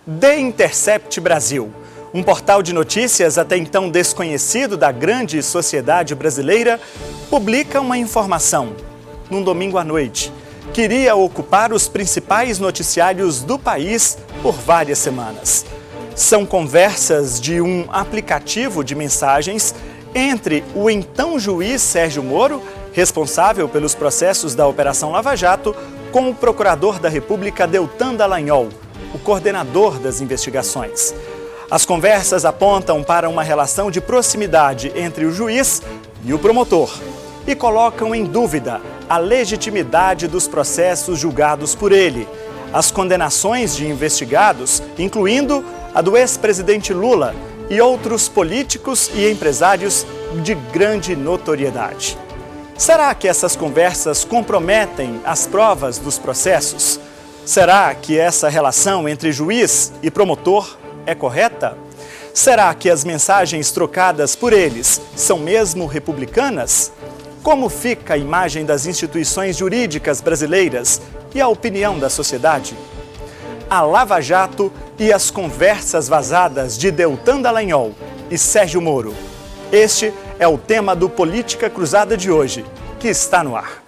The Intercept Brasil, um portal de notícias até então desconhecido da grande sociedade brasileira, publica uma informação. Num domingo à noite, que iria ocupar os principais noticiários do país por várias semanas. São conversas de um aplicativo de mensagens entre o então juiz Sérgio Moro, responsável pelos processos da Operação Lava Jato, com o procurador da República Deltan Dallagnol, o coordenador das investigações. As conversas apontam para uma relação de proximidade entre o juiz e o promotor e colocam em dúvida a legitimidade dos processos julgados por ele, as condenações de investigados, incluindo a do ex-presidente Lula e outros políticos e empresários de grande notoriedade. Será que essas conversas comprometem as provas dos processos? Será que essa relação entre juiz e promotor é correta? Será que as mensagens trocadas por eles são mesmo republicanas? Como fica a imagem das instituições jurídicas brasileiras e a opinião da sociedade? A Lava Jato e as conversas vazadas de Deltan Dallagnol e Sérgio Moro. Este é o tema do Política Cruzada de hoje, que está no ar.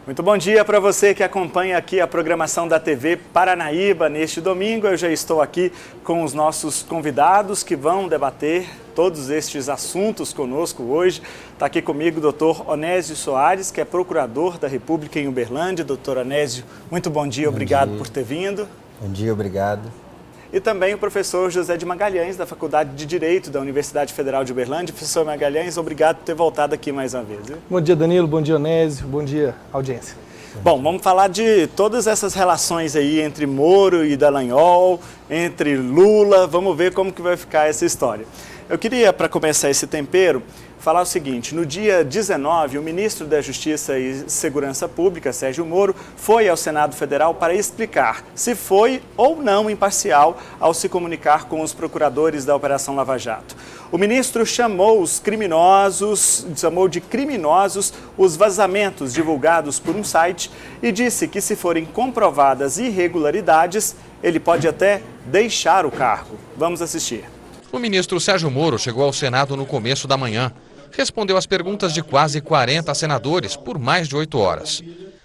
Muito bom dia para você que acompanha aqui a programação da TV Paranaíba. Neste domingo eu já estou aqui com os nossos convidados que vão debater todos estes assuntos conosco hoje. Está aqui comigo o doutor Onésio Soares, que é procurador da República em Uberlândia. Doutor Onésio, muito bom dia, obrigado por ter vindo. Bom dia, obrigado. E também o professor José de Magalhães, da Faculdade de Direito da Universidade Federal de Uberlândia. Professor Magalhães, obrigado por ter voltado aqui mais uma vez. Viu? Bom dia, Danilo. Bom dia, Onésio. Bom dia, audiência. Bom, vamos falar de todas essas relações aí entre Moro e Dallagnol, entre Lula. Vamos ver como que vai ficar essa história. Eu queria, para começar esse tempero, falar o seguinte: no dia 19, o ministro da Justiça e Segurança Pública, Sérgio Moro, foi ao Senado Federal para explicar se foi ou não imparcial ao se comunicar com os procuradores da Operação Lava Jato. O ministro chamou de criminosos os vazamentos divulgados por um site e disse que, se forem comprovadas irregularidades, ele pode até deixar o cargo. Vamos assistir. O ministro Sérgio Moro chegou ao Senado no começo da manhã. Respondeu às perguntas de quase 40 senadores por mais de 8 horas.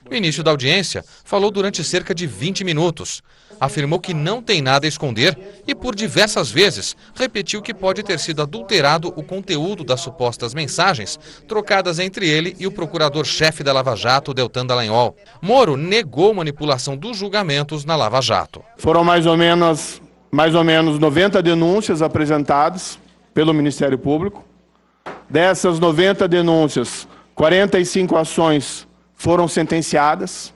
No início da audiência, falou durante cerca de 20 minutos. Afirmou que não tem nada a esconder e, por diversas vezes, repetiu que pode ter sido adulterado o conteúdo das supostas mensagens trocadas entre ele e o procurador-chefe da Lava Jato, Deltan Dallagnol. Moro negou manipulação dos julgamentos na Lava Jato. Foram mais ou menos 90 denúncias apresentadas pelo Ministério Público. Dessas 90 denúncias, 45 ações foram sentenciadas.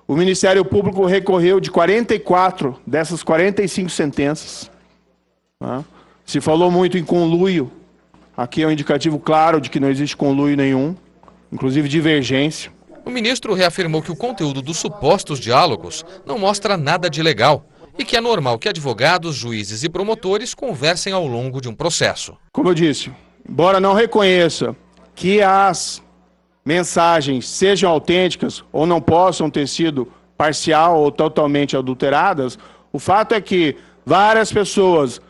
O Ministério Público recorreu de 44 dessas 45 sentenças. Se falou muito em conluio. Aqui é um indicativo claro de que não existe conluio nenhum, inclusive divergência. O ministro reafirmou que o conteúdo dos supostos diálogos não mostra nada de ilegal e que é normal que advogados, juízes e promotores conversem ao longo de um processo. Como eu disse, embora não reconheça que as mensagens sejam autênticas ou não possam ter sido parcial ou totalmente adulteradas, o fato é que várias pessoas,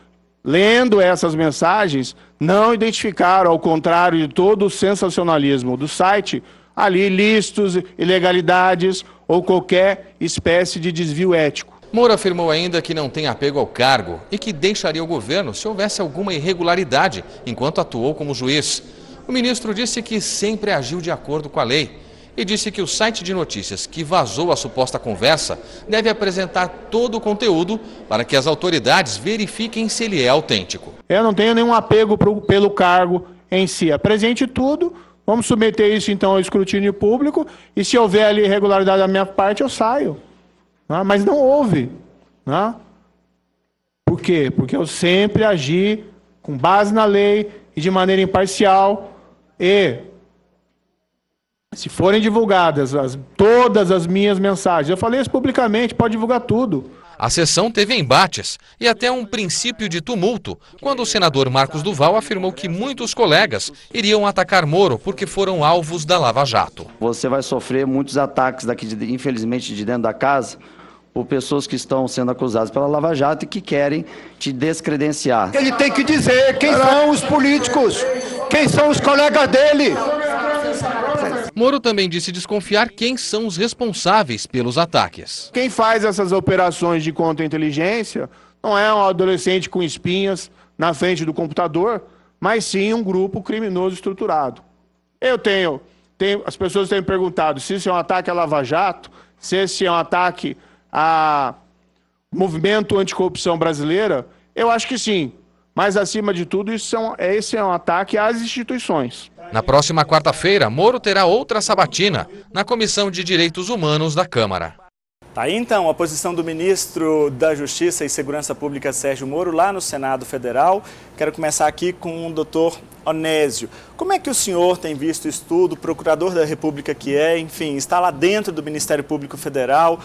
lendo essas mensagens, não identificaram, ao contrário de todo o sensacionalismo do site, ali ilícitos, ilegalidades ou qualquer espécie de desvio ético. Moro afirmou ainda que não tem apego ao cargo e que deixaria o governo se houvesse alguma irregularidade enquanto atuou como juiz. O ministro disse que sempre agiu de acordo com a lei e disse que o site de notícias que vazou a suposta conversa deve apresentar todo o conteúdo para que as autoridades verifiquem se ele é autêntico. Eu não tenho nenhum apego pelo cargo em si. Apresente tudo, vamos submeter isso então ao escrutínio público e, se houver ali irregularidade da minha parte, eu saio. Mas não houve. Por quê? Porque eu sempre agi com base na lei e de maneira imparcial. E, se forem divulgadas todas as minhas mensagens, eu falei isso publicamente, pode divulgar tudo. A sessão teve embates e até um princípio de tumulto, quando o senador Marcos Duval afirmou que muitos colegas iriam atacar Moro porque foram alvos da Lava Jato. Você vai sofrer muitos ataques daqui, infelizmente, de dentro da casa, por pessoas que estão sendo acusadas pela Lava Jato e que querem te descredenciar. Ele tem que dizer quem são os políticos, quem são os colegas dele. Moro também disse desconfiar quem são os responsáveis pelos ataques. Quem faz essas operações de contra-inteligência não é um adolescente com espinhas na frente do computador, mas sim um grupo criminoso estruturado. As pessoas têm me perguntado se isso é um ataque à Lava Jato, se esse é um ataque ao movimento anticorrupção brasileira. Eu acho que sim, mas acima de tudo esse é um ataque às instituições. Na próxima quarta-feira, Moro terá outra sabatina na Comissão de Direitos Humanos da Câmara. Tá aí então a posição do ministro da Justiça e Segurança Pública, Sérgio Moro, lá no Senado Federal. Quero começar aqui com o doutor Onésio. Como é que o senhor tem visto isso tudo, procurador da República que é, enfim, está lá dentro do Ministério Público Federal?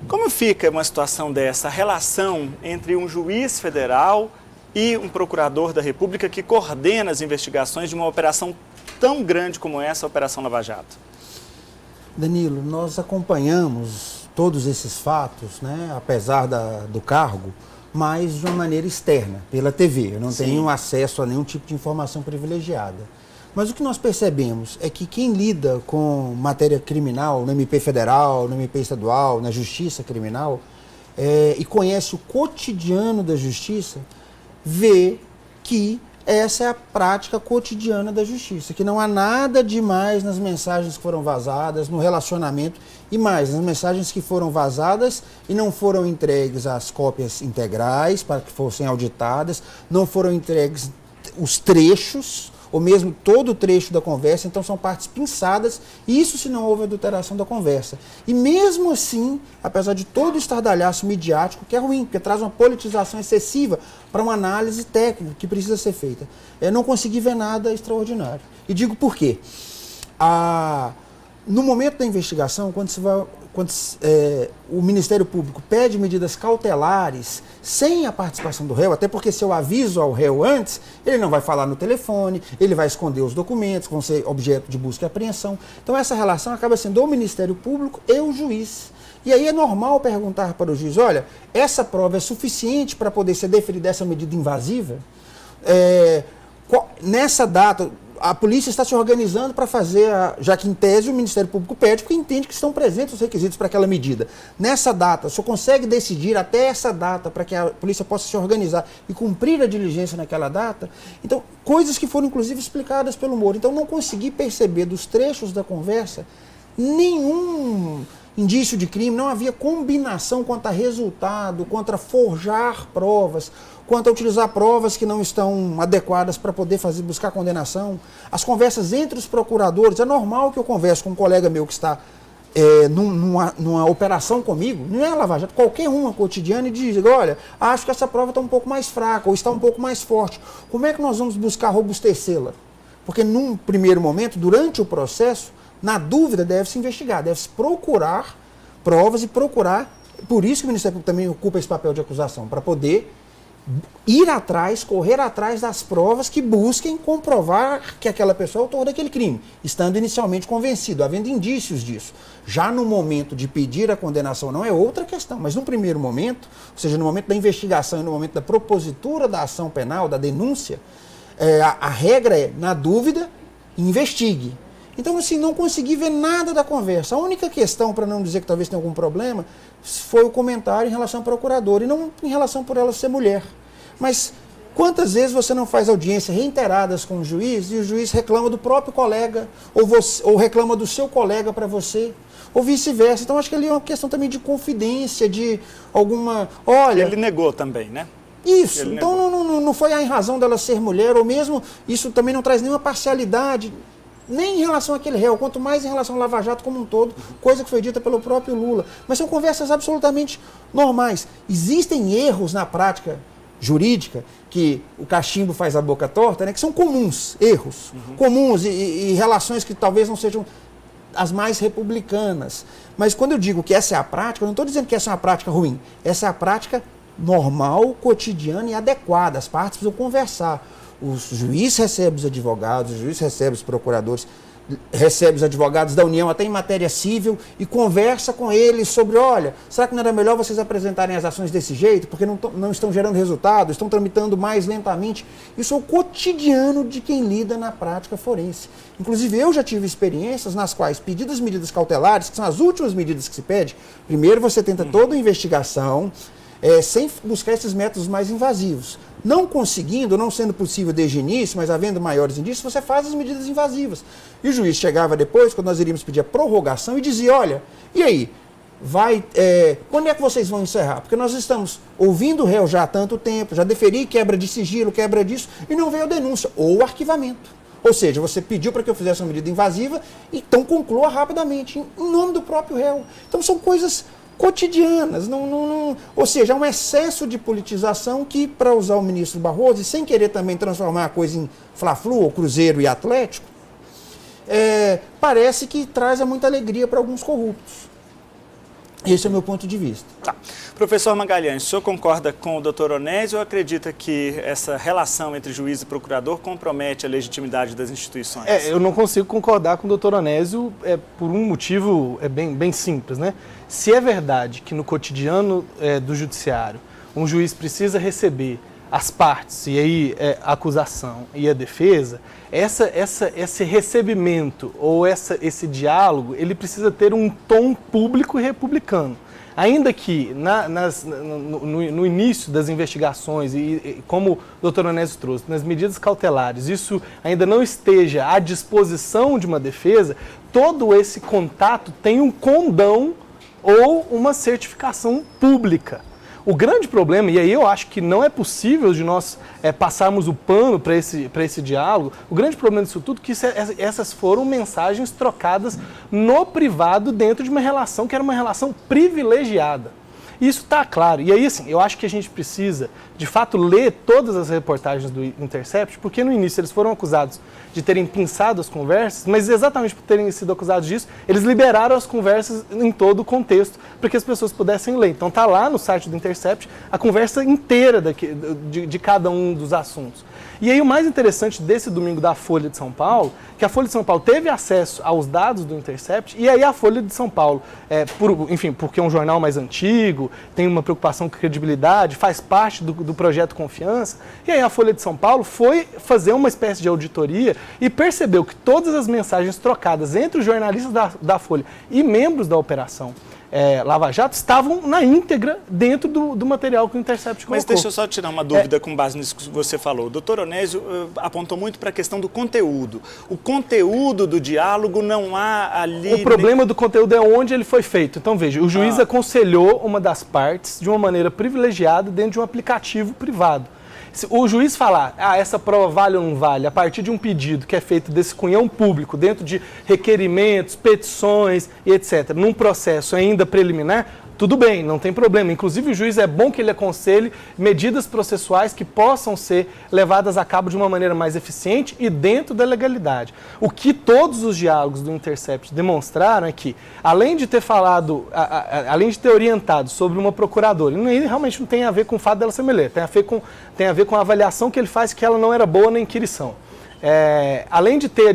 Como fica uma situação dessa, a relação entre um juiz federal e um procurador da República que coordena as investigações de uma operação tão grande como essa, a Operação Lava Jato? Danilo, nós acompanhamos todos esses fatos, né, apesar do cargo, mas de uma maneira externa, pela TV. Eu não tenho acesso a nenhum tipo de informação privilegiada. Mas o que nós percebemos é que quem lida com matéria criminal, no MP federal, no MP estadual, na justiça criminal, e conhece o cotidiano da justiça, vê que essa é a prática cotidiana da justiça, que não há nada demais nas mensagens que foram vazadas, no relacionamento, e mais, nas mensagens que foram vazadas e não foram entregues as cópias integrais para que fossem auditadas, não foram entregues os trechos, ou mesmo todo o trecho da conversa, então são partes pinçadas, isso se não houve adulteração da conversa. E mesmo assim, apesar de todo o estardalhaço midiático, que é ruim, porque traz uma politização excessiva para uma análise técnica que precisa ser feita, eu não consegui ver nada extraordinário. E digo por quê. No momento da investigação, quando o Ministério Público pede medidas cautelares sem a participação do réu, até porque se eu aviso ao réu antes, ele não vai falar no telefone, ele vai esconder os documentos, que vão ser objeto de busca e apreensão. Então essa relação acaba sendo o Ministério Público e o juiz. E aí é normal perguntar para o juiz, olha, essa prova é suficiente para poder ser deferida essa medida invasiva? Nessa data, a polícia está se organizando para fazer, já que em tese o Ministério Público pede, porque entende que estão presentes os requisitos para aquela medida. Nessa data, o senhor consegue decidir até essa data para que a polícia possa se organizar e cumprir a diligência naquela data? Então, coisas que foram inclusive explicadas pelo Moro. Então, não consegui perceber dos trechos da conversa nenhum indício de crime, não havia combinação quanto a resultado, quanto a forjar provas, quanto a utilizar provas que não estão adequadas para poder buscar condenação. As conversas entre os procuradores, é normal que eu converse com um colega meu que está numa operação comigo, não é Lava Jato, qualquer uma cotidiana, e diz, olha, acho que essa prova está um pouco mais fraca ou está um pouco mais forte. Como é que nós vamos buscar robustecê-la? Porque num primeiro momento, durante o processo, na dúvida, deve-se investigar, deve-se procurar provas e procurar, por isso que o Ministério Público também ocupa esse papel de acusação, para poder ir atrás, correr atrás das provas que busquem comprovar que aquela pessoa é autor daquele crime, estando inicialmente convencido, havendo indícios disso. Já no momento de pedir a condenação não é outra questão, mas no primeiro momento, ou seja, no momento da investigação e no momento da propositura da ação penal, da denúncia, a regra é, na dúvida, investigue. Então, assim, não consegui ver nada da conversa. A única questão, para não dizer que talvez tenha algum problema, foi o comentário em relação ao procurador, e não em relação por ela ser mulher. Mas quantas vezes você não faz audiências reiteradas com o juiz, e o juiz reclama do próprio colega, ou reclama do seu colega para você, ou vice-versa. Então, acho que ali é uma questão também de confidência, de alguma... Olha, ele negou também, né? Isso, então não foi em razão dela ser mulher, ou mesmo, isso também não traz nenhuma parcialidade, nem em relação àquele réu, quanto mais em relação ao Lava Jato como um todo, coisa que foi dita pelo próprio Lula. Mas são conversas absolutamente normais. Existem erros na prática jurídica, que o cachimbo faz a boca torta, né, que são comuns, erros comuns e relações que talvez não sejam as mais republicanas. Mas quando eu digo que essa é a prática, eu não estou dizendo que essa é uma prática ruim. Essa é a prática normal, cotidiana e adequada. As partes precisam conversar. O juiz recebe os advogados, o juiz recebe os procuradores, recebe os advogados da União, até em matéria civil, e conversa com eles sobre, olha, será que não era melhor vocês apresentarem as ações desse jeito, porque não estão gerando resultado, estão tramitando mais lentamente. Isso é o cotidiano de quem lida na prática forense. Inclusive, eu já tive experiências nas quais pedidas medidas cautelares, que são as últimas medidas que se pede, primeiro você tenta toda a investigação, sem buscar esses métodos mais invasivos. Não conseguindo, não sendo possível desde o início, mas havendo maiores indícios, você faz as medidas invasivas. E o juiz chegava depois, quando nós iríamos pedir a prorrogação, e dizia, olha, e aí, quando é que vocês vão encerrar? Porque nós estamos ouvindo o réu já há tanto tempo, já deferi quebra de sigilo, quebra disso, e não veio a denúncia, ou o arquivamento. Ou seja, você pediu para que eu fizesse uma medida invasiva, então conclua rapidamente, em nome do próprio réu. Então são coisas cotidianas, ou seja, é um excesso de politização que, para usar o ministro Barroso, e sem querer também transformar a coisa em Fla-Flu, ou Cruzeiro e Atlético, parece que traz muita alegria para alguns corruptos. Esse é o meu ponto de vista. Tá. Professor Magalhães, o senhor concorda com o doutor Onésio ou acredita que essa relação entre juiz e procurador compromete a legitimidade das instituições? Eu não consigo concordar com o doutor Onésio por um motivo bem simples, né? Se é verdade que no cotidiano do judiciário um juiz precisa receber as partes, e aí a acusação e a defesa, esse recebimento ou esse diálogo, ele precisa ter um tom público e republicano. Ainda que no início das investigações, e como o doutor Onésio trouxe, nas medidas cautelares, isso ainda não esteja à disposição de uma defesa, todo esse contato tem um condão ou uma certificação pública. O grande problema, e aí eu acho que não é possível de nós passarmos o pano para esse diálogo, o grande problema disso tudo é que essas foram mensagens trocadas no privado dentro de uma relação que era uma relação privilegiada. Isso está claro. E aí, assim, eu acho que a gente precisa, de fato, ler todas as reportagens do Intercept, porque no início eles foram acusados de terem pinçado as conversas, mas exatamente por terem sido acusados disso, eles liberaram as conversas em todo o contexto, para que as pessoas pudessem ler. Então está lá no site do Intercept a conversa inteira de cada um dos assuntos. E aí o mais interessante desse domingo da Folha de São Paulo, que a Folha de São Paulo teve acesso aos dados do Intercept, e aí a Folha de São Paulo, porque é um jornal mais antigo, tem uma preocupação com credibilidade, faz parte do projeto Confiança, e aí a Folha de São Paulo foi fazer uma espécie de auditoria e percebeu que todas as mensagens trocadas entre os jornalistas da Folha e membros da operação Lava Jato estavam na íntegra dentro do material que o Intercept colocou. Mas deixa eu só tirar uma dúvida com base nisso que você falou. O doutor Onésio apontou muito para a questão do conteúdo. O conteúdo do diálogo não há ali... O problema do conteúdo é onde ele foi feito. Então veja, o juiz aconselhou uma das partes de uma maneira privilegiada dentro de um aplicativo privado. Se o juiz falar, essa prova vale ou não vale, a partir de um pedido que é feito desse cunhão público, dentro de requerimentos, petições e etc., num processo ainda preliminar, tudo bem, não tem problema. Inclusive, o juiz é bom que ele aconselhe medidas processuais que possam ser levadas a cabo de uma maneira mais eficiente e dentro da legalidade. O que todos os diálogos do Intercept demonstraram é que, além de ter falado, além de ter orientado sobre uma procuradora, ele realmente não tem a ver com o fato dela ser mulher, tem a ver com a avaliação que ele faz que ela não era boa na inquirição. Além de ter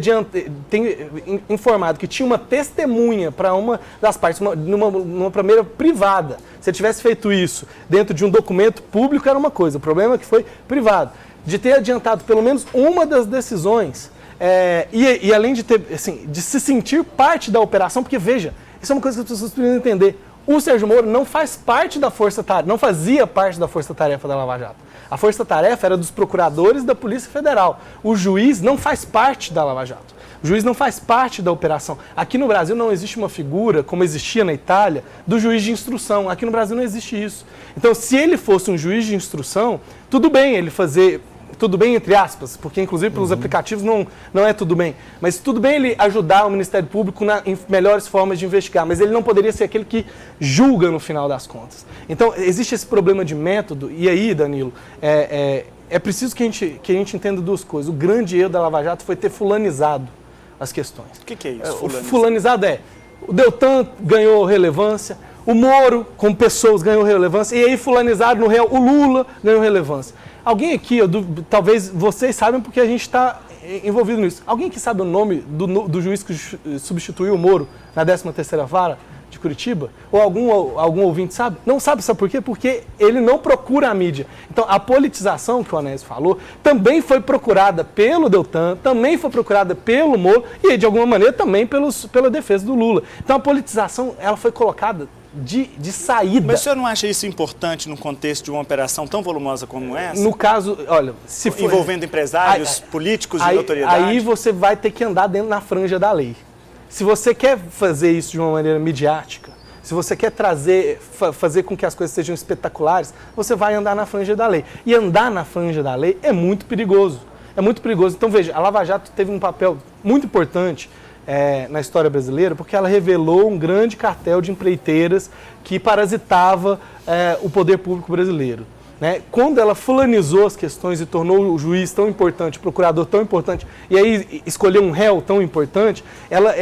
informado que tinha uma testemunha para uma das partes, numa primeira privada. Se ele tivesse feito isso dentro de um documento público era uma coisa, o problema é que foi privado. De ter adiantado pelo menos uma das decisões e além de ter, assim, de se sentir parte da operação, porque veja, isso é uma coisa que as pessoas precisam entender. O Sérgio Moro não faz parte da força-tarefa, não fazia parte da força-tarefa da Lava Jato. A força-tarefa era dos procuradores da Polícia Federal. O juiz não faz parte da Lava Jato. O juiz não faz parte da operação. Aqui no Brasil não existe uma figura, como existia na Itália, do juiz de instrução. Aqui no Brasil não existe isso. Então, se ele fosse um juiz de instrução, tudo bem ele fazer... Tudo bem, entre aspas, porque inclusive pelos aplicativos não é tudo bem. Mas tudo bem ele ajudar o Ministério Público em melhores formas de investigar, mas ele não poderia ser aquele que julga no final das contas. Então, existe esse problema de método, e aí, Danilo, é preciso que a gente entenda duas coisas. O grande erro da Lava Jato foi ter fulanizado as questões. O que é isso, fulanizado? Fulanizado o Deltan ganhou relevância, o Moro, como pessoas, ganhou relevância, e aí fulanizado no réu, o Lula ganhou relevância. Alguém aqui, talvez vocês saibam porque a gente está envolvido nisso. Alguém que sabe o nome do juiz que substituiu o Moro na 13ª Vara de Curitiba? Ou algum ouvinte sabe? Não sabe por quê? Porque ele não procura a mídia. Então, a politização que o Onésio falou também foi procurada pelo Deltan, também foi procurada pelo Moro e, de alguma maneira, também pela defesa do Lula. Então, a politização ela foi colocada de saída. Mas o senhor não acha isso importante no contexto de uma operação tão volumosa como essa? No caso, olha, se for... Envolvendo empresários, políticos e autoridades? Aí você vai ter que andar dentro na franja da lei. Se você quer fazer isso de uma maneira midiática, se você quer fazer com que as coisas sejam espetaculares, você vai andar na franja da lei. E andar na franja da lei é muito perigoso. É muito perigoso. Então, veja, a Lava Jato teve um papel muito importante na história brasileira, porque ela revelou um grande cartel de empreiteiras que parasitava o poder público brasileiro. Né? Quando ela fulanizou as questões e tornou o juiz tão importante, o procurador tão importante, e aí escolheu um réu tão importante, ela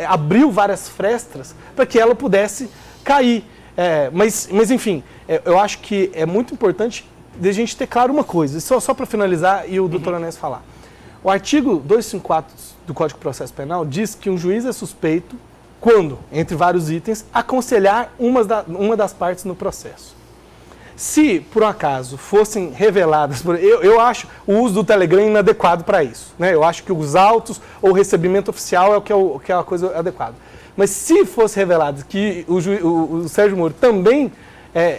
abriu várias frestas para que ela pudesse cair. Mas enfim, eu acho que é muito importante a gente ter claro uma coisa, só para finalizar e o doutor Onésio falar. O artigo 254 do Código de Processo Penal diz que um juiz é suspeito quando, entre vários itens, aconselhar uma das partes no processo. Se, por um acaso, fossem reveladas... Eu acho o uso do Telegram inadequado para isso. Né? Eu acho que os autos ou o recebimento oficial é o que é a coisa adequada. Mas se fosse revelado que o Sérgio Moro também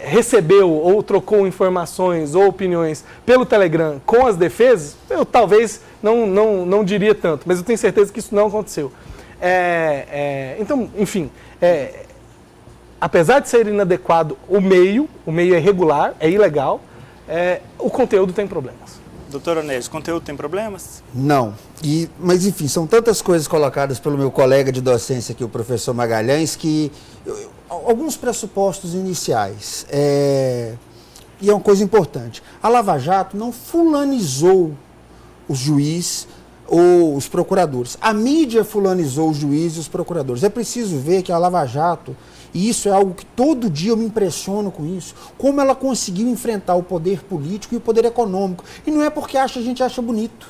recebeu ou trocou informações ou opiniões pelo Telegram com as defesas, eu talvez não diria tanto, mas eu tenho certeza que isso não aconteceu. Então, enfim... apesar de ser inadequado o meio é irregular, é ilegal, o conteúdo tem problemas. Doutor Onésio, o conteúdo tem problemas? Não. Mas, enfim, são tantas coisas colocadas pelo meu colega de docência aqui, o professor Magalhães, que alguns pressupostos iniciais. E é uma coisa importante. A Lava Jato não fulanizou os juízes ou os procuradores. A mídia fulanizou os juízes e os procuradores. É preciso ver que a Lava Jato... E isso é algo que todo dia eu me impressiono com isso. Como ela conseguiu enfrentar o poder político e o poder econômico. E não é porque a gente acha bonito.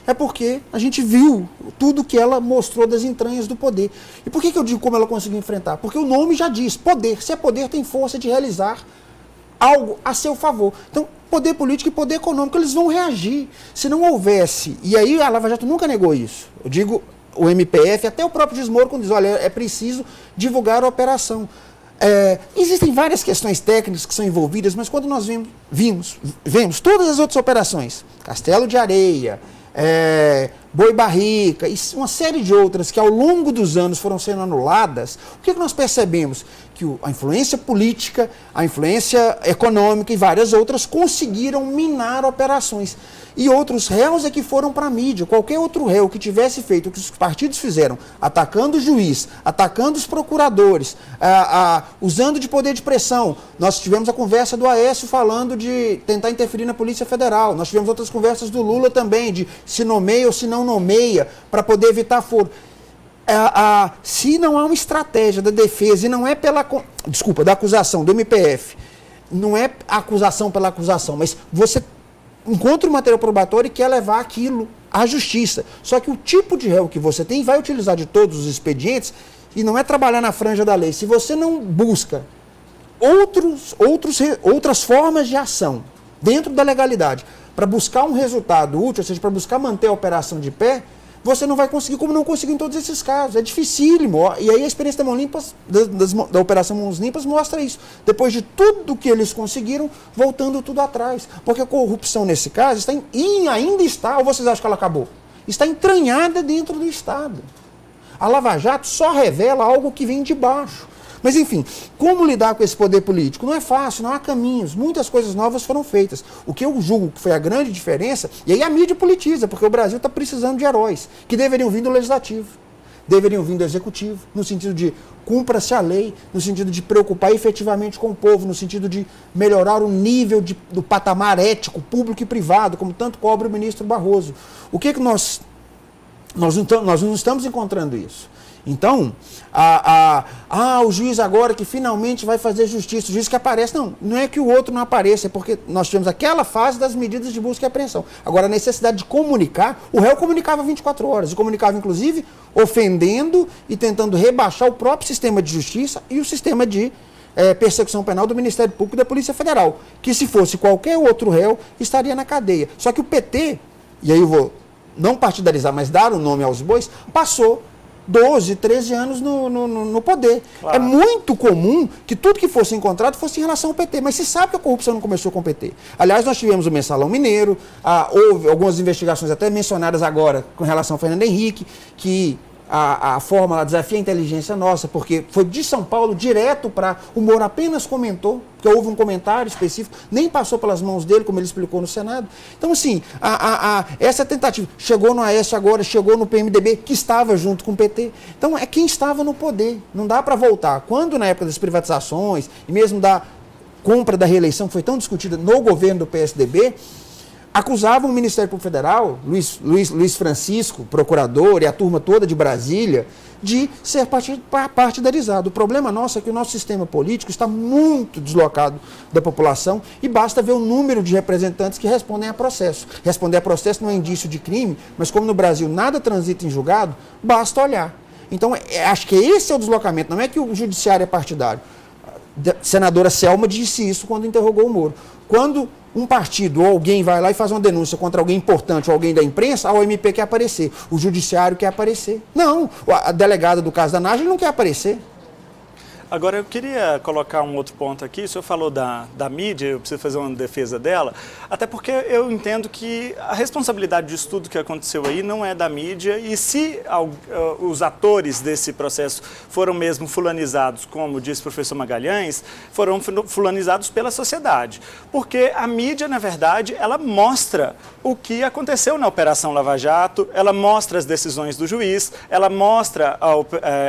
É porque a gente viu tudo que ela mostrou das entranhas do poder. E por que eu digo como ela conseguiu enfrentar? Porque o nome já diz, poder. Se é poder, tem força de realizar algo a seu favor. Então, poder político e poder econômico, eles vão reagir. Se não houvesse... E aí a Lava Jato nunca negou isso. Eu digo... O MPF, até o próprio juiz Moro, quando diz, olha, é preciso divulgar a operação. Existem várias questões técnicas que são envolvidas, mas quando nós vemos todas as outras operações, Castelo de Areia, Boi Barrica e uma série de outras que ao longo dos anos foram sendo anuladas, o que nós percebemos? Que a influência política, a influência econômica e várias outras conseguiram minar operações. E outros réus é que foram para a mídia. Qualquer outro réu que tivesse feito o que os partidos fizeram, atacando o juiz, atacando os procuradores, usando de poder de pressão. Nós tivemos a conversa do Aécio falando de tentar interferir na Polícia Federal. Nós tivemos outras conversas do Lula também, de se nomeia ou se não nomeia, para poder evitar foro. Se não há uma estratégia da defesa, e não é da acusação, do MPF, não é acusação pela acusação, mas você encontra o material probatório e quer levar aquilo à justiça. Só que o tipo de réu que você tem vai utilizar de todos os expedientes e não é trabalhar na franja da lei. Se você não busca outras formas de ação dentro da legalidade para buscar um resultado útil, ou seja, para buscar manter a operação de pé, você não vai conseguir, como não conseguiu em todos esses casos. É dificílimo. E aí a experiência da Mãos Limpas, da Operação Mãos Limpas, mostra isso. Depois de tudo que eles conseguiram, voltando tudo atrás. Porque a corrupção, nesse caso, ainda está, ou vocês acham que ela acabou? Está entranhada dentro do Estado. A Lava Jato só revela algo que vem de baixo. Mas, enfim, como lidar com esse poder político? Não é fácil, não há caminhos. Muitas coisas novas foram feitas. O que eu julgo que foi a grande diferença, e aí a mídia politiza, porque o Brasil está precisando de heróis, que deveriam vir do Legislativo, deveriam vir do Executivo, no sentido de cumpra-se a lei, no sentido de preocupar efetivamente com o povo, no sentido de melhorar o nível do patamar ético, público e privado, como tanto cobra o ministro Barroso. O que nós Nós não estamos encontrando isso. Então, o juiz agora que finalmente vai fazer justiça, o juiz que aparece, não é que o outro não apareça, é porque nós tivemos aquela fase das medidas de busca e apreensão. Agora, a necessidade de comunicar, o réu comunicava 24 horas, e comunicava inclusive ofendendo e tentando rebaixar o próprio sistema de justiça e o sistema de persecução penal do Ministério Público e da Polícia Federal, que se fosse qualquer outro réu, estaria na cadeia. Só que o PT, e aí eu vou não partidarizar, mas dar o nome aos bois, passou 12, 13 anos no poder. Claro. É muito comum que tudo que fosse encontrado fosse em relação ao PT, mas se sabe que a corrupção não começou com o PT. Aliás, nós tivemos o Mensalão Mineiro, houve algumas investigações até mencionadas agora com relação ao Fernando Henrique, que a fórmula desafia a inteligência nossa, porque foi de São Paulo direto para... O Moro apenas comentou, porque houve um comentário específico, nem passou pelas mãos dele, como ele explicou no Senado. Então, assim, essa tentativa chegou no Aécio agora, chegou no PMDB, que estava junto com o PT. Então, é quem estava no poder. Não dá para voltar. Quando, na época das privatizações, e mesmo da compra da reeleição, que foi tão discutida no governo do PSDB, acusavam o Ministério Público Federal, Luiz Francisco, procurador, e a turma toda de Brasília, de ser partidarizado. O problema nosso é que o nosso sistema político está muito deslocado da população e basta ver o número de representantes que respondem a processo. Responder a processo não é indício de crime, mas como no Brasil nada transita em julgado, basta olhar. Então, acho que esse é o deslocamento, não é que o judiciário é partidário. A senadora Selma disse isso quando interrogou o Moro. Quando um partido ou alguém vai lá e faz uma denúncia contra alguém importante ou alguém da imprensa, a OMP quer aparecer, o judiciário quer aparecer. Não, a delegada do caso da Nájila não quer aparecer. Agora, eu queria colocar um outro ponto aqui. O senhor falou da mídia, eu preciso fazer uma defesa dela, até porque eu entendo que a responsabilidade disso tudo que aconteceu aí não é da mídia, e se os atores desse processo foram mesmo fulanizados, como disse o professor Magalhães, foram fulanizados pela sociedade. Porque a mídia, na verdade, ela mostra o que aconteceu na Operação Lava Jato, ela mostra as decisões do juiz, ela mostra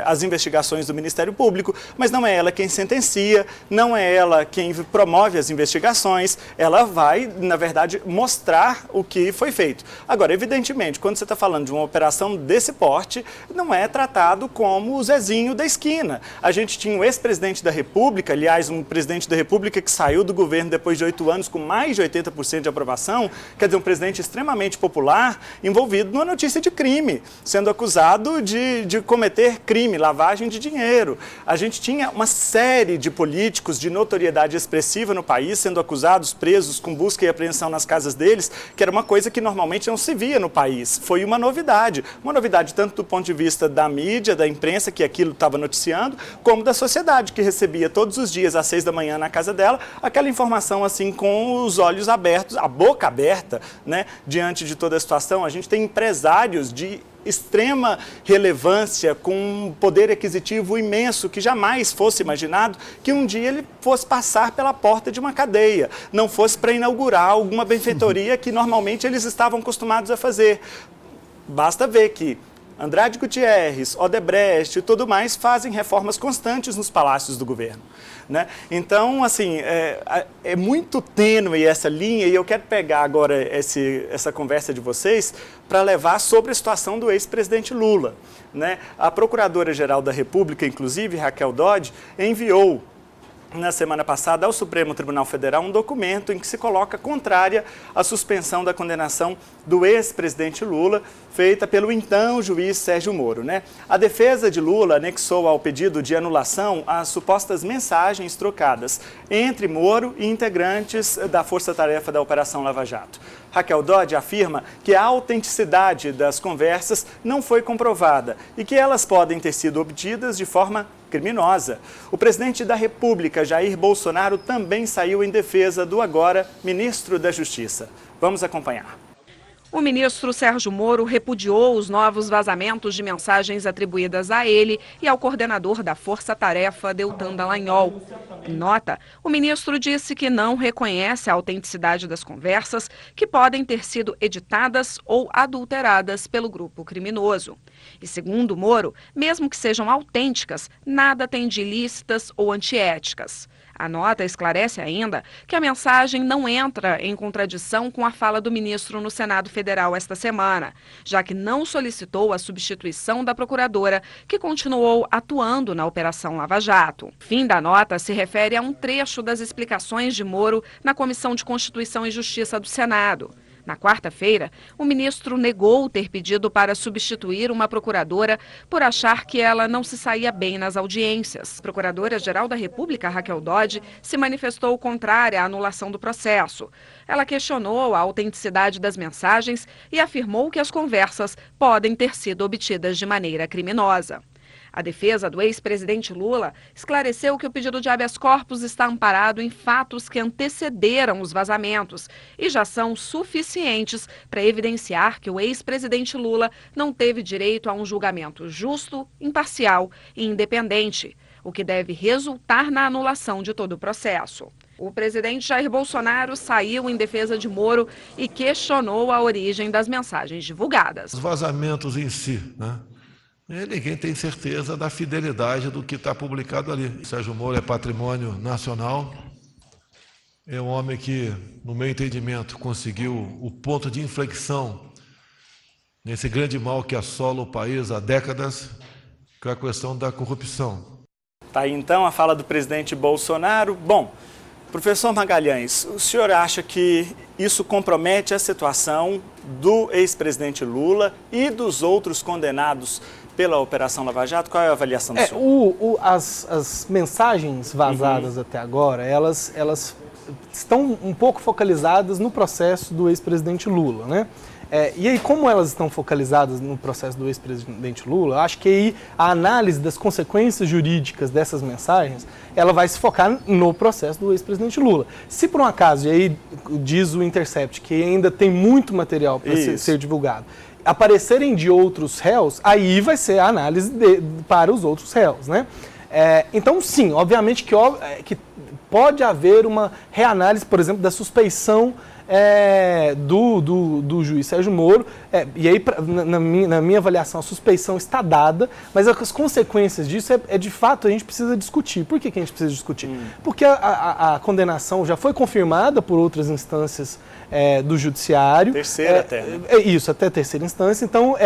as investigações do Ministério Público, mas não é ela quem sentencia, não é ela quem promove as investigações, ela vai, na verdade, mostrar o que foi feito. Agora, evidentemente, quando você está falando de uma operação desse porte, não é tratado como o Zezinho da esquina. A gente tinha um ex-presidente da República, aliás, um presidente da República que saiu do governo depois de 8 anos com mais de 80% de aprovação, quer dizer, um presidente extremamente popular, envolvido numa notícia de crime, sendo acusado de cometer crime, lavagem de dinheiro. A gente tinha uma série de políticos de notoriedade expressiva no país sendo acusados, presos, com busca e apreensão nas casas deles, que era uma coisa que normalmente não se via no país. Foi uma novidade tanto do ponto de vista da mídia, da imprensa, que aquilo estava noticiando, como da sociedade, que recebia todos os dias às 6 da manhã na casa dela, aquela informação assim com os olhos abertos, a boca aberta, né, diante de toda a situação. A gente tem empresários de extrema relevância, com um poder aquisitivo imenso, que jamais fosse imaginado que um dia ele fosse passar pela porta de uma cadeia, não fosse para inaugurar alguma benfeitoria que normalmente eles estavam acostumados a fazer. Basta ver que Andrade Gutierrez, Odebrecht e tudo mais fazem reformas constantes nos palácios do governo, né? Então, assim, é muito tênue essa linha, e eu quero pegar agora essa conversa de vocês para levar sobre a situação do ex-presidente Lula, né? A Procuradora-Geral da República, inclusive, Raquel Dodge, enviou na semana passada ao Supremo Tribunal Federal um documento em que se coloca contrária à suspensão da condenação do ex-presidente Lula, feita pelo então juiz Sérgio Moro, né? A defesa de Lula anexou ao pedido de anulação as supostas mensagens trocadas entre Moro e integrantes da força-tarefa da Operação Lava Jato. Raquel Dodge afirma que a autenticidade das conversas não foi comprovada e que elas podem ter sido obtidas de forma criminosa. O presidente da República, Jair Bolsonaro, também saiu em defesa do agora ministro da Justiça. Vamos acompanhar. O ministro Sérgio Moro repudiou os novos vazamentos de mensagens atribuídas a ele e ao coordenador da Força Tarefa, Deltan Dallagnol. Em nota, o ministro disse que não reconhece a autenticidade das conversas, que podem ter sido editadas ou adulteradas pelo grupo criminoso. E segundo Moro, mesmo que sejam autênticas, nada tem de ilícitas ou antiéticas. A nota esclarece ainda que a mensagem não entra em contradição com a fala do ministro no Senado Federal esta semana, já que não solicitou a substituição da procuradora, que continuou atuando na Operação Lava Jato. O fim da nota se refere a um trecho das explicações de Moro na Comissão de Constituição e Justiça do Senado. Na quarta-feira, o ministro negou ter pedido para substituir uma procuradora por achar que ela não se saía bem nas audiências. A Procuradora-Geral da República, Raquel Dodge, se manifestou contrária à anulação do processo. Ela questionou a autenticidade das mensagens e afirmou que as conversas podem ter sido obtidas de maneira criminosa. A defesa do ex-presidente Lula esclareceu que o pedido de habeas corpus está amparado em fatos que antecederam os vazamentos e já são suficientes para evidenciar que o ex-presidente Lula não teve direito a um julgamento justo, imparcial e independente, o que deve resultar na anulação de todo o processo. O presidente Jair Bolsonaro saiu em defesa de Moro e questionou a origem das mensagens divulgadas. Os vazamentos em si, né? Ninguém tem certeza da fidelidade do que está publicado ali. Sérgio Moro é patrimônio nacional, é um homem que, no meu entendimento, conseguiu o ponto de inflexão nesse grande mal que assola o país há décadas, que é a questão da corrupção. Tá aí então a fala do presidente Bolsonaro. Bom, professor Magalhães, o senhor acha que isso compromete a situação do ex-presidente Lula e dos outros condenados pela Operação Lava Jato? Qual é a avaliação do senhor? As mensagens vazadas até agora, elas estão um pouco focalizadas no processo do ex-presidente Lula, né? E aí, como elas estão focalizadas no processo do ex-presidente Lula, eu acho que aí a análise das consequências jurídicas dessas mensagens, ela vai se focar no processo do ex-presidente Lula. Se por um acaso, e aí diz o Intercept, que ainda tem muito material para ser divulgado, aparecerem de outros réus, aí vai ser a análise para os outros réus, né? Então, sim, obviamente que pode haver uma reanálise, por exemplo, da suspeição do juiz Sérgio Moro, e aí, na minha avaliação, a suspeição está dada, mas as consequências disso de fato, a gente precisa discutir. Por que a gente precisa discutir? Porque a condenação já foi confirmada por outras instâncias do judiciário. Terceira até, né? Isso, até terceira instância. Então,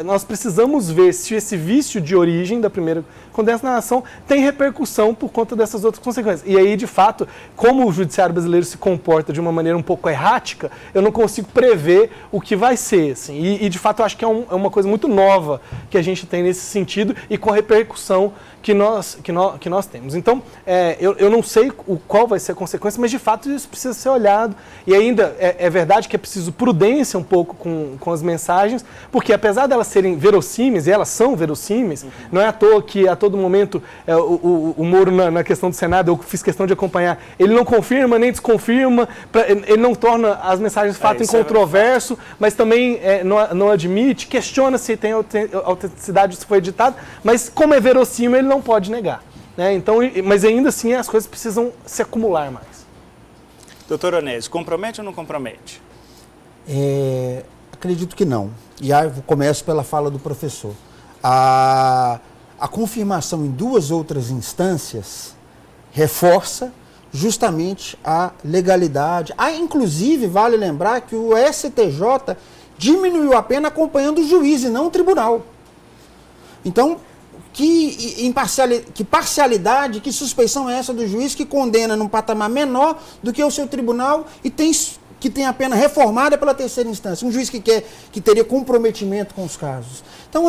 nós precisamos ver se esse vício de origem da primeira condenação tem repercussão por conta dessas outras consequências. E aí, de fato, como o judiciário brasileiro se comporta de uma maneira um pouco errática, eu não consigo prever o que vai ser. Assim. E de fato, eu acho que é uma coisa muito nova que a gente tem nesse sentido e com a repercussão que nós temos. Então, eu não sei qual vai ser a consequência, mas de fato isso precisa ser olhado. E ainda é verdade que é preciso prudência um pouco com as mensagens, porque apesar delas serem verossímeis, e elas são verossímeis, não é à toa que a todo momento o Moro na questão do Senado, eu fiz questão de acompanhar, ele não confirma nem desconfirma, ele não torna as mensagens fato incontroverso, mas também não admite, questiona se tem autenticidade, se foi editado, mas como é verossímil, ele não pode negar, né? Então, mas ainda assim as coisas precisam se acumular mais. Doutor Onésio, compromete ou não compromete? Acredito que não. E aí eu começo pela fala do professor. A confirmação em duas outras instâncias reforça justamente a legalidade. Inclusive, vale lembrar que o STJ diminuiu a pena acompanhando o juiz e não o tribunal. Então, que parcialidade, que suspeição é essa do juiz que condena num patamar menor do que o seu tribunal e que tem a pena reformada pela terceira instância? Um juiz que teria comprometimento com os casos. Então,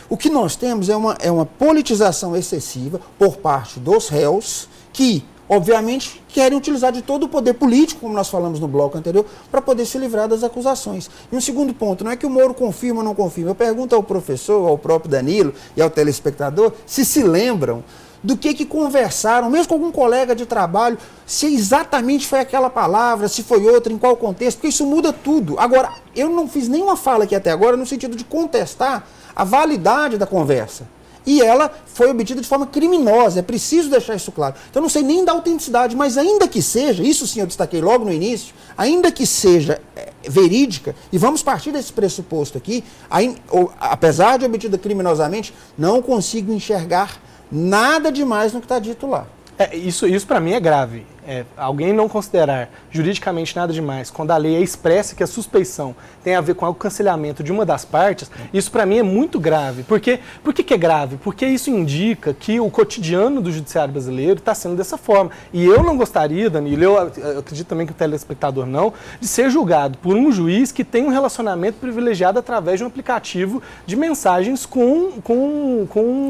o que nós temos é uma politização excessiva por parte dos réus que, obviamente, querem utilizar de todo o poder político, como nós falamos no bloco anterior, para poder se livrar das acusações. E um segundo ponto, não é que o Moro confirma ou não confirma. Eu pergunto ao professor, ao próprio Danilo e ao telespectador se lembram do que conversaram, mesmo com algum colega de trabalho, se exatamente foi aquela palavra, se foi outra, em qual contexto, porque isso muda tudo. Agora, eu não fiz nenhuma fala aqui até agora no sentido de contestar a validade da conversa. E ela foi obtida de forma criminosa, é preciso deixar isso claro. Então eu não sei nem da autenticidade, mas ainda que seja, isso sim eu destaquei logo no início, ainda que seja verídica, e vamos partir desse pressuposto aqui, apesar de obtida criminosamente, não consigo enxergar nada demais no que está dito lá. Isso para mim é grave. Alguém não considerar juridicamente nada demais, quando a lei expressa que a suspeição tem a ver com o cancelamento de uma das partes, isso para mim é muito grave. Por que é grave? Porque isso indica que o cotidiano do judiciário brasileiro está sendo dessa forma. E eu não gostaria, Danilo, eu acredito também que o telespectador não, de ser julgado por um juiz que tem um relacionamento privilegiado através de um aplicativo de mensagens com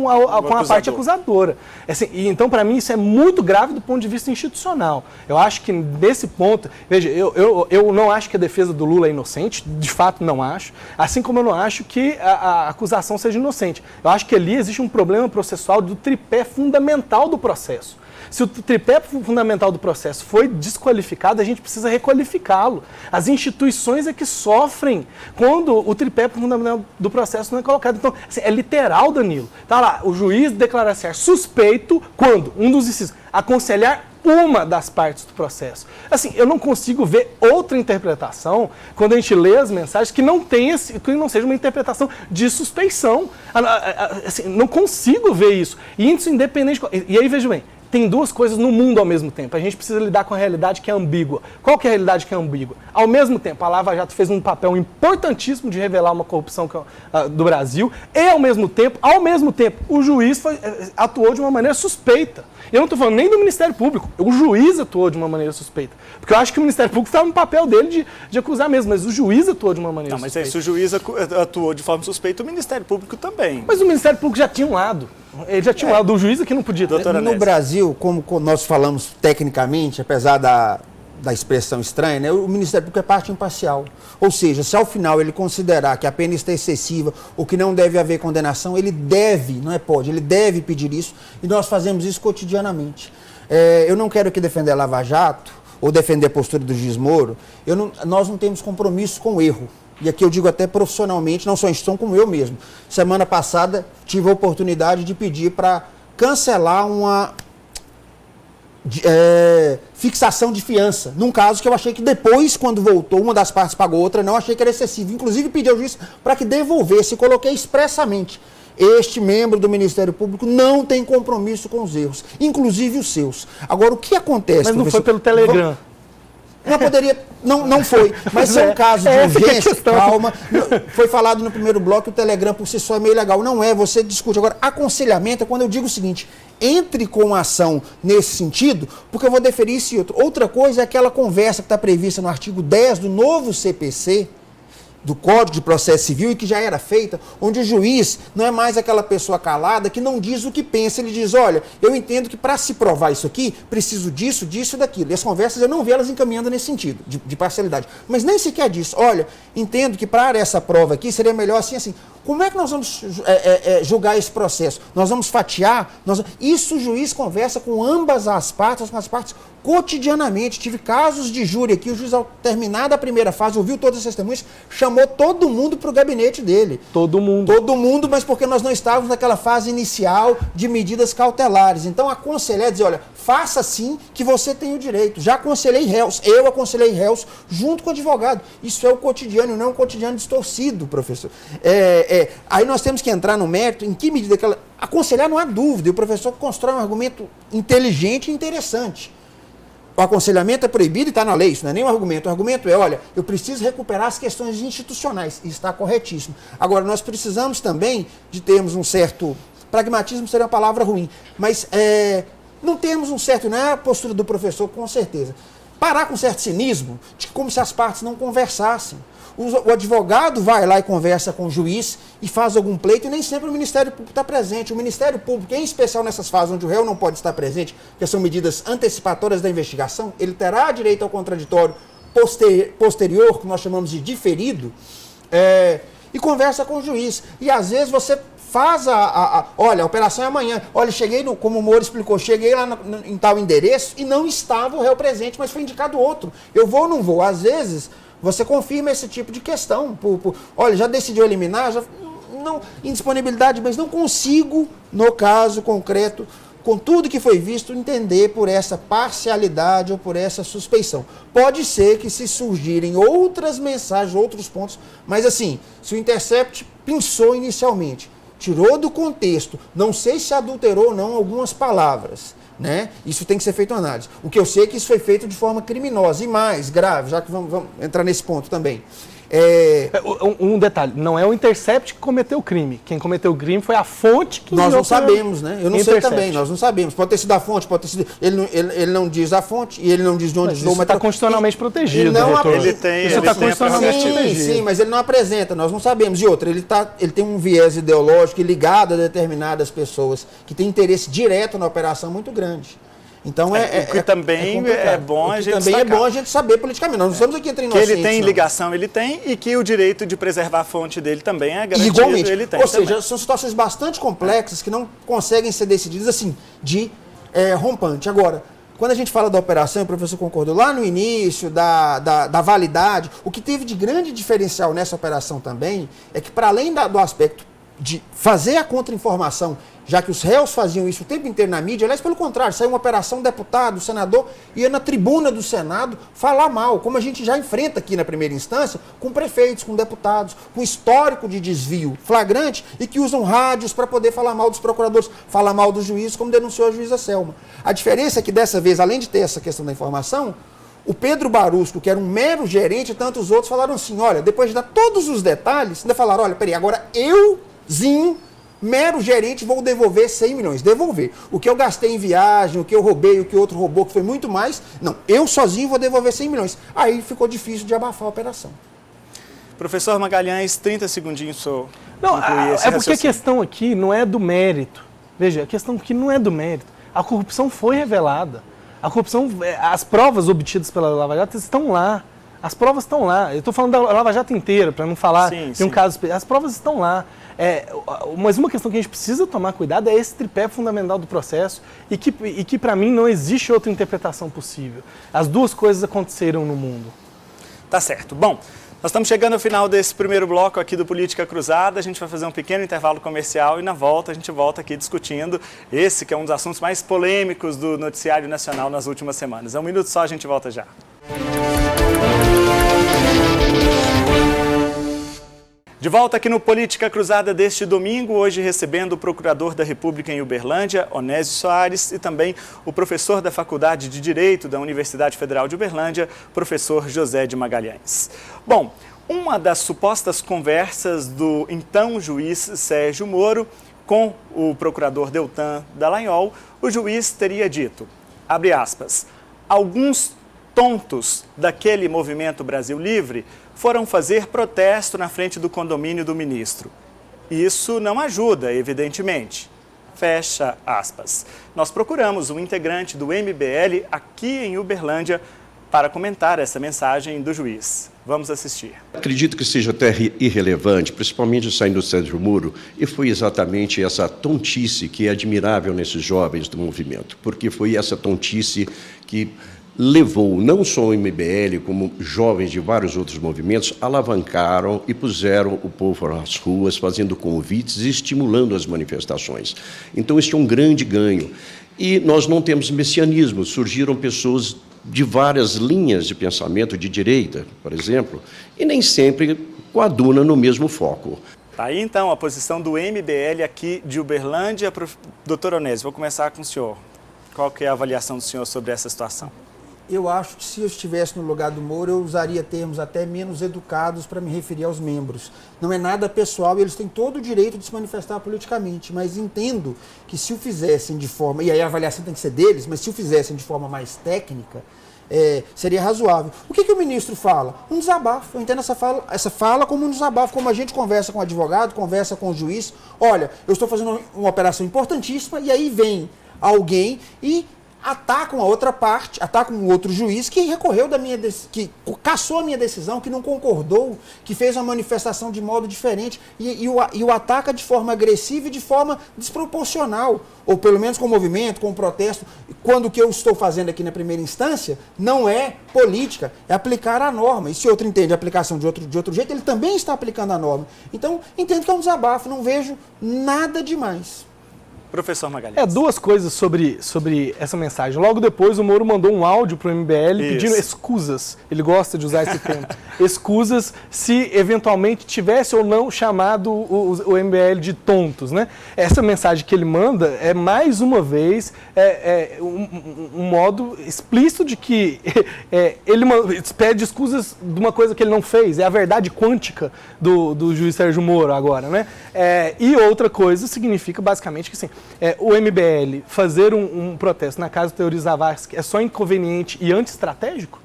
a parte acusadora. Assim, e então, para mim, isso é muito grave do ponto de vista institucional. Eu acho que nesse ponto, veja, eu não acho que a defesa do Lula é inocente, de fato não acho, assim como eu não acho que a acusação seja inocente. Eu acho que ali existe um problema processual do tripé fundamental do processo. Se o tripé fundamental do processo foi desqualificado, a gente precisa requalificá-lo. As instituições é que sofrem quando o tripé fundamental do processo não é colocado. Então, assim, é literal, Danilo. Tá lá, o juiz declara ser suspeito quando um dos incisos aconselhar uma das partes do processo. Assim, eu não consigo ver outra interpretação quando a gente lê as mensagens que não seja uma interpretação de suspeição. Assim, não consigo ver isso. E isso independente... E aí, veja bem, tem duas coisas no mundo ao mesmo tempo. A gente precisa lidar com a realidade que é ambígua. Qual que é a realidade que é ambígua? Ao mesmo tempo, a Lava Jato fez um papel importantíssimo de revelar uma corrupção do Brasil e, ao mesmo tempo, o juiz atuou de uma maneira suspeita. Eu não estou falando nem do Ministério Público, o juiz atuou de uma maneira suspeita. Porque eu acho que o Ministério Público estava no papel dele de acusar mesmo, mas o juiz atuou de uma maneira suspeita. Mas se o juiz atuou de forma suspeita, o Ministério Público também. Mas o Ministério Público já tinha um lado. Ele já tinha um lado, o juiz aqui não podia. No Brasil, como nós falamos tecnicamente, apesar da expressão estranha, né, o Ministério Público é parte imparcial. Ou seja, se ao final ele considerar que a pena está excessiva ou que não deve haver condenação, ele deve, não é pode, ele deve pedir isso e nós fazemos isso cotidianamente. Eu não quero aqui defender a Lava Jato ou defender a postura do juiz Moro, nós não temos compromisso com o erro. E aqui eu digo até profissionalmente, não só a instituição como eu mesmo. Semana passada tive a oportunidade de pedir para cancelar uma fixação de fiança, num caso que eu achei que depois, quando voltou, uma das partes pagou outra, não achei que era excessivo. Inclusive pedi ao juiz para que devolvesse e coloquei expressamente. Este membro do Ministério Público não tem compromisso com os erros, inclusive os seus. Agora, o que acontece... Mas não foi pelo Telegram. Não poderia, não foi, mas é um caso de urgência, calma. Foi falado no primeiro bloco que o Telegram por si só é meio legal. Não é, você discute. Agora, aconselhamento é quando eu digo o seguinte, entre com a ação nesse sentido, porque eu vou deferir isso e outro. Outra coisa é aquela conversa que está prevista no artigo 10 do novo CPC, do Código de Processo Civil e que já era feita, onde o juiz não é mais aquela pessoa calada que não diz o que pensa, ele diz, olha, eu entendo que para se provar isso aqui, preciso disso, disso e daquilo. E as conversas eu não vi elas encaminhando nesse sentido, de parcialidade. Mas nem sequer disso, olha, entendo que para essa prova aqui seria melhor assim, assim. Como é que nós vamos julgar esse processo? Nós vamos fatiar? Isso o juiz conversa com ambas as partes, cotidianamente. Tive casos de júri aqui, o juiz, ao terminar da primeira fase, ouviu todas as testemunhas, chamou todo mundo para o gabinete dele. Todo mundo. Todo mundo, mas porque nós não estávamos naquela fase inicial de medidas cautelares. Então, aconselhar, dizer, olha, faça assim que você tem o direito. Já aconselhei réus, eu aconselhei réus junto com o advogado. Isso é o cotidiano, não é um cotidiano distorcido, professor. Aí nós temos que entrar no mérito, em que medida que aconselhar não há dúvida, e o professor constrói um argumento inteligente e interessante. O aconselhamento é proibido e está na lei, isso não é nem um argumento. O argumento é, olha, eu preciso recuperar as questões institucionais, e está corretíssimo. Agora, nós precisamos também de termos um certo... Pragmatismo seria uma palavra ruim, mas não temos um certo... Não é a postura do professor, com certeza. Parar com um certo cinismo, de como se as partes não conversassem. O advogado vai lá e conversa com o juiz e faz algum pleito e nem sempre o Ministério Público está presente. O Ministério Público, em especial nessas fases onde o réu não pode estar presente, que são medidas antecipatórias da investigação, ele terá direito ao contraditório posterior, que nós chamamos de diferido, e conversa com o juiz. E às vezes você faz olha, a operação é amanhã. Olha, cheguei, como o Moro explicou, cheguei lá em tal endereço e não estava o réu presente, mas foi indicado outro. Eu vou ou não vou? Às vezes... Você confirma esse tipo de questão. Olha, já decidiu eliminar? Indisponibilidade, mas não consigo, no caso concreto, com tudo que foi visto, entender por essa parcialidade ou por essa suspeição. Pode ser que se surgirem outras mensagens, outros pontos, mas assim, se o Intercept pensou inicialmente, tirou do contexto, não sei se adulterou ou não algumas palavras, né? Isso tem que ser feito análise. O que eu sei é que isso foi feito de forma criminosa e mais grave, já que vamos entrar nesse ponto também. Um detalhe, não é o Intercept que cometeu o crime. Quem cometeu o crime foi a fonte que nós não sabemos, né? Eu não sei Intercept. também, nós não sabemos. Pode ter sido a fonte, pode ter sido... Ele não diz a fonte e ele não diz de onde usou o material. Está constitucionalmente protegido, Isso está constitucionalmente protegido. Sim, mas ele não apresenta, nós não sabemos. E outra, ele tem um viés ideológico ligado a determinadas pessoas que têm interesse direto na operação muito grande. Então o que também é bom a gente também destacar. é bom a gente saber politicamente. Nós não estamos aqui entre inocentes. Que ele tem ligação, ele tem, e que o direito de preservar a fonte dele também é garantido. Igualmente. Ele tem. Ou seja, são situações bastante complexas que não conseguem ser decididas assim, de rompante. Agora, quando a gente fala da operação, o professor concordou lá no início, da validade, o que teve de grande diferencial nessa operação também é que, para além do aspecto de fazer a contra-informação, já que os réus faziam isso o tempo inteiro na mídia, aliás, pelo contrário, saiu uma operação, deputado, senador, ia na tribuna do Senado falar mal, como a gente já enfrenta aqui na primeira instância, com prefeitos, com deputados, com histórico de desvio flagrante e que usam rádios para poder falar mal dos procuradores, falar mal dos juízes, como denunciou a juíza Selma. A diferença é que dessa vez, além de ter essa questão da informação, o Pedro Barusco, que era um mero gerente, e tantos outros falaram assim, olha, depois de dar todos os detalhes, ainda falaram, olha, peraí, agora euzinho, mero gerente, vou devolver 100 milhões. Devolver. O que eu gastei em viagem, o que eu roubei, o que o outro roubou, que foi muito mais, não, eu sozinho vou devolver 100 milhões. Aí ficou difícil de abafar a operação. Professor Magalhães, 30 segundinhos só. Não, é porque a questão aqui não é do mérito. Veja, a questão aqui não é do mérito. A corrupção foi revelada. A corrupção, as provas obtidas pela Lava Jato estão lá. As provas estão lá. Eu estou falando da Lava Jato inteira, para não falar de um caso específico. As provas estão lá. Mas uma questão que a gente precisa tomar cuidado é esse tripé fundamental do processo e que para mim, não existe outra interpretação possível. As duas coisas aconteceram no mundo. Tá certo. Bom, nós estamos chegando ao final desse primeiro bloco aqui do Política Cruzada. A gente vai fazer um pequeno intervalo comercial e na volta a gente volta aqui discutindo esse que é um dos assuntos mais polêmicos do noticiário nacional nas últimas semanas. Um minuto só, a gente volta já. De volta aqui no Política Cruzada deste domingo, hoje recebendo o Procurador da República em Uberlândia, Onésio Soares, e também o professor da Faculdade de Direito da Universidade Federal de Uberlândia, professor José de Magalhães. Bom, uma das supostas conversas do então juiz Sérgio Moro com o procurador Deltan Dallagnol, o juiz teria dito, abre aspas, alguns tontos daquele movimento Brasil Livre foram fazer protesto na frente do condomínio do ministro. Isso não ajuda, evidentemente. Fecha aspas. Nós procuramos um integrante do MBL aqui em Uberlândia para comentar essa mensagem do juiz. Vamos assistir. Acredito que seja até irrelevante, principalmente saindo do Sérgio Moro, e foi exatamente essa tontice que é admirável nesses jovens do movimento, porque foi essa tontice que levou não só o MBL, como jovens de vários outros movimentos, alavancaram e puseram o povo nas ruas, fazendo convites e estimulando as manifestações. Então, este é um grande ganho. E nós não temos messianismo, surgiram pessoas de várias linhas de pensamento, de direita, por exemplo, e nem sempre coadunam no mesmo foco. Tá aí, então, a posição do MBL aqui de Uberlândia. Doutor Onésio, vou começar com o senhor. Qual que é a avaliação do senhor sobre essa situação? Eu acho que se eu estivesse no lugar do Moro, eu usaria termos até menos educados para me referir aos membros. Não é nada pessoal e eles têm todo o direito de se manifestar politicamente, mas entendo que se o fizessem de forma, e aí a avaliação tem que ser deles, mas se o fizessem de forma mais técnica, seria razoável. O que o ministro fala? Um desabafo. Eu entendo essa fala como um desabafo, como a gente conversa com o advogado, conversa com o juiz. Olha, eu estou fazendo uma operação importantíssima e aí vem alguém e atacam a outra parte, atacam um outro juiz que recorreu que cassou a minha decisão, que não concordou, que fez uma manifestação de modo diferente e o ataca de forma agressiva e de forma desproporcional, ou pelo menos com o movimento, com o protesto, quando o que eu estou fazendo aqui na primeira instância não é política, é aplicar a norma. E se outro entende a aplicação de outro jeito, ele também está aplicando a norma. Então, entendo que é um desabafo, não vejo nada demais. Professor Magalhães. Duas coisas sobre essa mensagem. Logo depois, o Moro mandou um áudio para o MBL pedindo escusas. Ele gosta de usar esse termo. Escusas se eventualmente tivesse ou não chamado o MBL de tontos, né? Essa mensagem que ele manda é, mais uma vez, um modo explícito de que ele pede escusas de uma coisa que ele não fez. É a verdade quântica do juiz Sérgio Moro agora, né? E outra coisa significa basicamente que, assim, o MBL fazer um protesto na casa do Teori Zavascki é só inconveniente e anti-estratégico?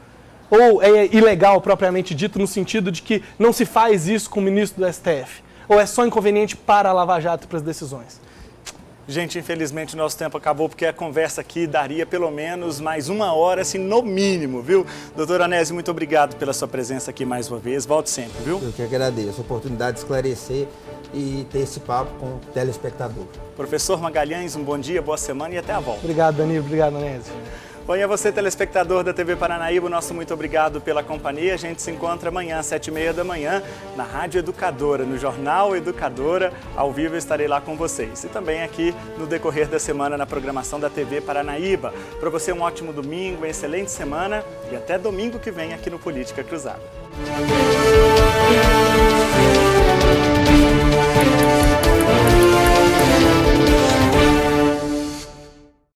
Ou é ilegal propriamente dito no sentido de que não se faz isso com o ministro do STF? Ou é só inconveniente para a Lava Jato e para as decisões? Gente, infelizmente o nosso tempo acabou, porque a conversa aqui daria pelo menos mais 1 hora, assim, no mínimo, viu? Doutor Onésio, muito obrigado pela sua presença aqui mais uma vez. Volte sempre, viu? Eu que agradeço a oportunidade de esclarecer e ter esse papo com o telespectador. Professor Magalhães, um bom dia, boa semana e até a volta. Obrigado, Danilo. Obrigado, Onésio. Bom, e a você, telespectador da TV Paranaíba, nosso muito obrigado pela companhia. A gente se encontra amanhã, às 7h30 da manhã, na Rádio Educadora, no Jornal Educadora. Ao vivo eu estarei lá com vocês. E também aqui no decorrer da semana na programação da TV Paranaíba. Para você, um ótimo domingo, uma excelente semana e até domingo que vem aqui no Política Cruzada.